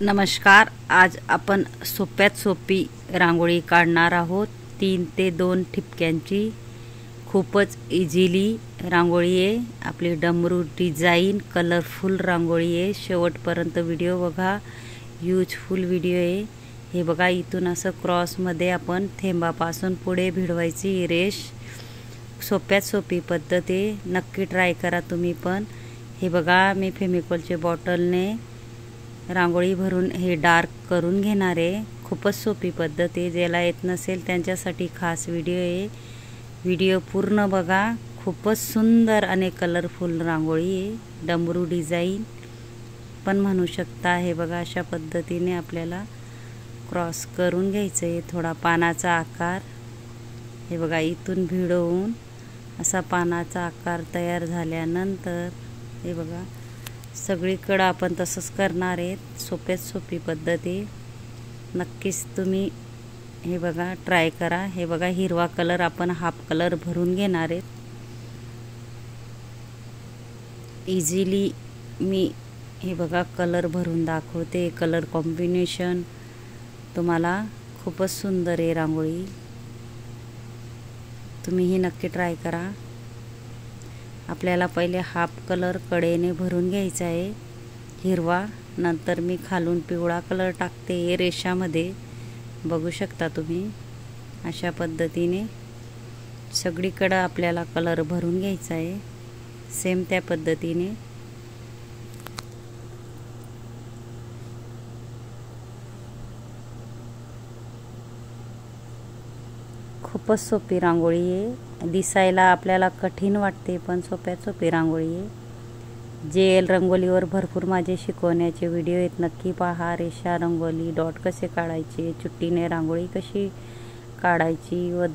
नमस्कार. आज आपण सोप्यात सोपी रांगोळी काढणार आहोत. 3 ते 2 ठिपक्यांची खूपच इझिली रांगोळी आहे. आपली डमरू डिझाईन कलरफुल रांगोळी आहे. शेवटपर्यंत व्हिडिओ बघा, यूजफुल व्हिडिओ आहे. हे बघा, इथून असं क्रॉसमध्ये आपण थेंबापासून पुढे भिडवायची रेष. सोप्यात सोपी पद्धत आहे, नक्की ट्राय करा तुम्ही पण. हे बघा, मी फेमिकॉलच्या बॉटलने रांगोळी भरून हे डार्क करून घेणार आहे. खूपच सोपी पद्धत आहे. ज्याला येत नसेल त्यांच्यासाठी खास व्हिडिओ आहे. व्हिडिओ पूर्ण बघा. खूपच सुंदर आणि कलरफुल रांगोळी आहे. डमरू डिझाईन पण म्हणू शकता. हे बघा, अशा पद्धतीने आपल्याला क्रॉस करून घ्यायचं आहे. थोडा पानाचा आकार, हे बघा, इथून भिडवून असा पानाचा आकार तयार झाल्यानंतर हे बघा, सगळीकडं आपण तसंच करणार आहे. सोप्यात सोपी पद्धत आहे. नक्कीच तुम्ही हे बघा ट्राय करा. हे बघा, हिरवा कलर आपण हाफ कलर भरून घेणार आहेत. इझिली मी हे बघा कलर भरून दाखवते. कलर कॉम्बिनेशन तुम्हाला खूपच सुंदर आहे रांगोळी. तुम्हीही नक्की ट्राय करा. आपल्याला पहिले हाफ कलर कडेने भरून घ्यायचा आहे, हिरवा. नंतर मी खालून पिवळा कलर टाकते रेषामध्ये. बघू शकता तुम्ही. अशा पद्धतीने सगळीकडं आपल्याला कलर भरून घ्यायचा आहे. सेम त्या पद्धतीने खूपच सोपी रांगोळी आहे. दिसायला आपल्याला कठीण वाटते, पण सोप्यात सोपी रांगोळी आहे. JL रंगोलीवर भरपूर माझे शिकवण्याचे व्हिडिओ आहेत, नक्की पहा. रेषा रंगोली, डॉट कसे काढायचे, चुट्टीने रांगोळी कशी काढायची व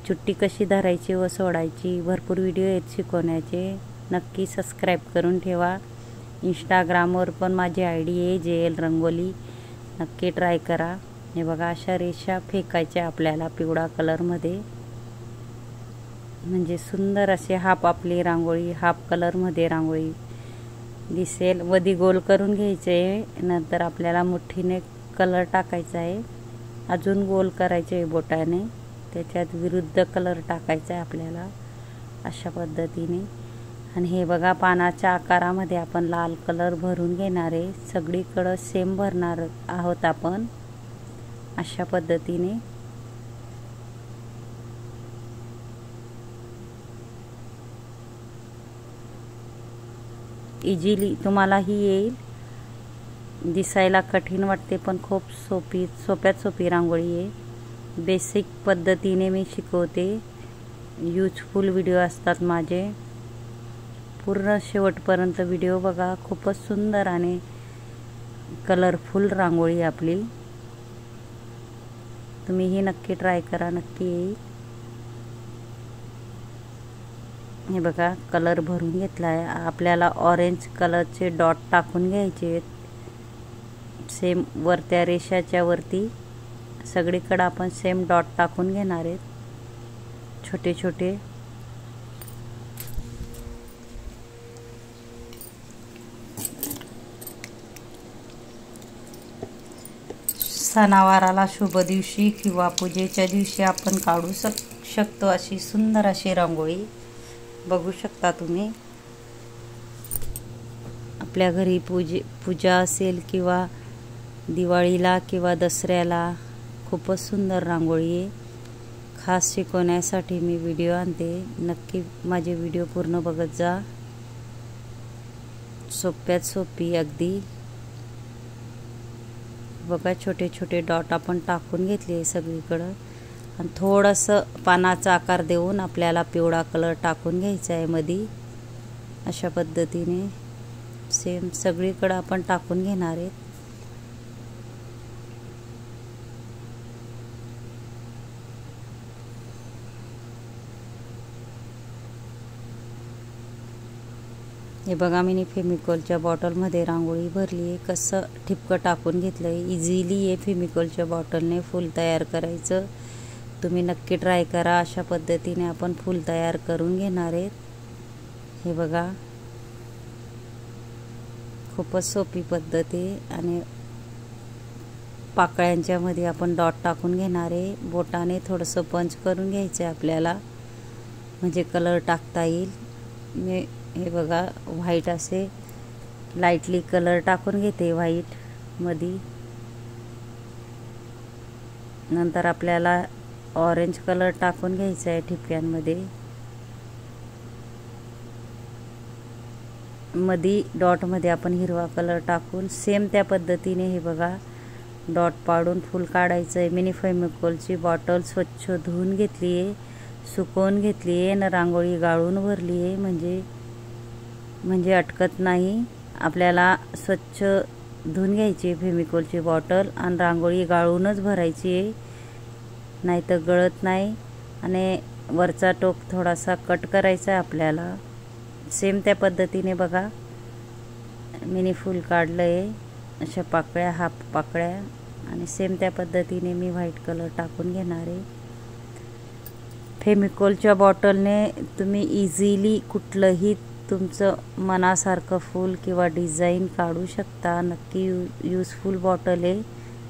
चुट्टी कशी धरायची व सोडायची, भरपूर व्हिडिओ आहेत शिकवण्याचे. नक्की सबस्क्राईब करून ठेवा. इंस्टाग्रामवर पण माझी ID आहे JL रंगोली. नक्की ट्राय करा. हे बघा, अशा रेषा फेकायच्या आपल्याला पिवळा कलरमध्ये. म्हणजे सुंदर असे हाफ आपली रांगोळी, हाफ कलरमध्ये रांगोळी दिसेल. वधी गोल करून घ्यायचे आहे. नंतर आपल्याला मुठीने कलर टाकायचा आहे. अजून गोल करायचे आहे बोटाने. त्याच्यात विरुद्ध कलर टाकायचा आहे आपल्याला, अशा पद्धतीने. आणि हे बघा, पानाच्या आकारामध्ये आपण लाल कलर भरून घेणार आहे. सगळीकडं सेम भरणार आहोत आपण, अशा पद्धतीने. इझिली तुम्हालाही येईल. दिसायला कठीण वाटते, पण खूप सोप्यात सोपी रांगोळी आहे. बेसिक पद्धतीने मी शिकवते. यूजफुल व्हिडिओ असतात माझे. पूर्ण शेवटपर्यंत व्हिडिओ बघा. खूपच सुंदर आणि कलरफुल रांगोळी आपली. तुम्हीही नक्की ट्राय करा, नक्की येईल. हे बघा, कलर भरून घेतला आहे. आपल्याला ऑरेंज कलरचे डॉट टाकून घ्यायचे आहेत. सेम वरत्या रेषाच्या वरती सगळीकडे आपण सेम डॉट टाकून घेणार आहेत, छोटे छोटे. सणावाराला, शुभ दिवशी किंवा पूजेच्या दिवशी आपण काढू शकतो अशी सुंदर अशी रांगोळी. बघू शकता तुम्ही. आपल्या घरी पूजा असेल किंवा दिवाळीला किंवा दसऱ्याला खूपच सुंदर रांगोळी आहे. खास शिकवण्यासाठी मी व्हिडिओ आणते. नक्की माझे व्हिडिओ पूर्ण बघत जा. सोप्यात सोपी अगदी. बघा, छोटे छोटे डॉट आपण टाकून घेतले सगळीकडं. आणि थोडंसं पानाचा आकार देऊन आपल्याला पिवळा कलर टाकून घ्यायचा आहे मध्ये, अशा पद्धतीने. सेम सगळीकडं आपण टाकून घेणार आहेत. हे बघा, मी फेमिकॉलच्या बॉटलमध्ये रांगोळी भरली आहे. कसं ठिपकं टाकून घेतलं आहे. इझिली आहे फेमिकॉलच्या बॉटलने फूल तयार करायचं. तुम्ही नक्की ट्राय करा. अशा पद्धतीने आपण फूल तयार करून घेणार आहेत. हे बघा, खूपच सोपी पद्धत आहे आणि पाकळ्यांच्या मध्ये आपण डॉट टाकून घेणार आहे. बोटाने थोडंसं पंच करून घ्यायचं आहे आपल्याला, म्हणजे कलर टाकता येईल. मी हे बघा व्हाईट असे लाईटली कलर टाकून घेते व्हाईट मध्ये. नंतर आपल्याला ऑरेंज कलर टाकून घ्यायचा आहे ठिपक्यांमध्ये. मध्ये डॉटमध्ये आपण हिरवा कलर टाकून सेम त्या पद्धतीने हे बघा डॉट पाडून फुल काढायचं आहे. मिनी फेविकॉलची बॉटल स्वच्छ धुवून घेतली आहे, सुकवून घेतली आहे आणि रांगोळी गाळून भरली आहे, म्हणजे अटकत नाही. आपल्याला स्वच्छ धुवून घ्यायची फेविकॉलची बॉटल आणि रांगोळी गाळूनच भरायची आहे, नाही तर गळत नाही. आणि वरचा टोक थोडासा कट करायचा आहे आपल्याला. सेम त्या पद्धतीने बघा मिनी फूल काढलं आहे, अशा पाकळ्या हाफ पाकळ्या, आणि सेम त्या पद्धतीने मी व्हाईट कलर टाकून घेणार आहे. फेविकॉलच्या बॉटलने तुम्ही इझिली कुठलंही तुमचं मनासारखं फूल किंवा डिझाईन काढू शकता. नक्की यूजफुल बॉटल आहे,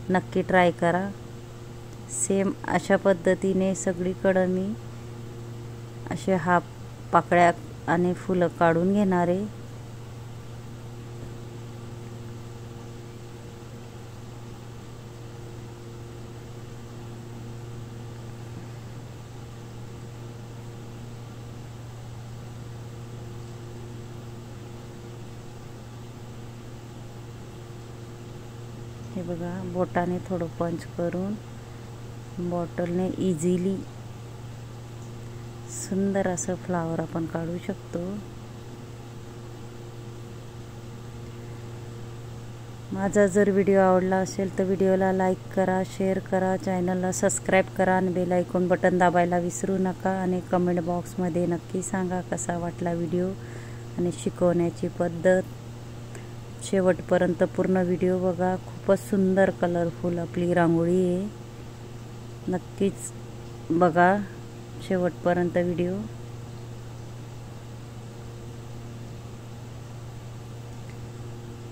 नक्की ट्राय करा. सेम अशा पद्धतीने सगळीकडं मी असे हाफ पाकळ्या आणि फुलं काढून घेणार आहे. हे बघा बोटाने थोडं पंच करून बॉटलने इझिली सुंदर असं फ्लावर आपण काढू शकतो. माझा जर व्हिडिओ आवडला असेल तर व्हिडिओला लाईक करा, शेअर करा, चॅनलला सबस्क्राईब करा आणि बेल आयकॉन बटन दाबायला विसरू नका. आणि कमेंट बॉक्समध्ये नक्की सांगा कसा वाटला व्हिडिओ आणि शिकवण्याची पद्धत. शेवटपर्यंत पूर्ण व्हिडिओ बघा. खूपच सुंदर कलरफुल आपली रांगोळी आहे. नक्कीच बघा शेवटपर्यंत व्हिडिओ.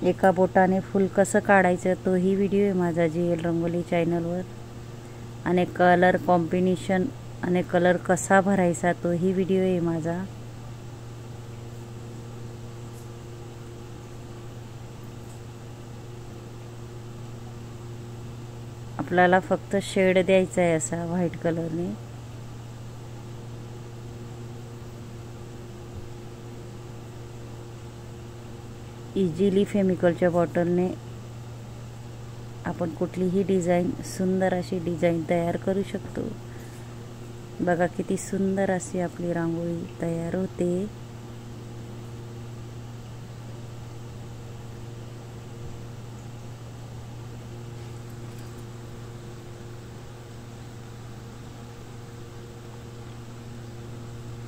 एका बोटाने फुल कसं काढायचं तोही व्हिडिओ आहे माझा JL रंगोली चॅनलवर. आणि कलर कॉम्बिनेशन आणि कलर कसा भरायचा तोही व्हिडिओ आहे माझा. आपल्याला फक्त शेड द्यायचा आहे असा व्हाईट कलरने. इझिली फेविकॉलच्या बॉटलने आपण कुठलीही डिझाईन, सुंदर अशी डिझाईन तयार करू शकतो. बघा किती सुंदर अशी आपली रांगोळी तयार होते.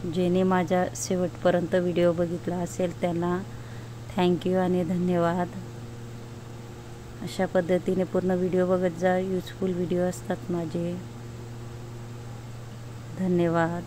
जेने माझ्या शेवटपर्यंत व्हिडिओ बघितला असेल त्यांना थँक्यू आणि धन्यवाद. अशा पद्धतीने पूर्ण व्हिडिओ बघत जा, यूजफुल व्हिडिओ असतात माझे. धन्यवाद.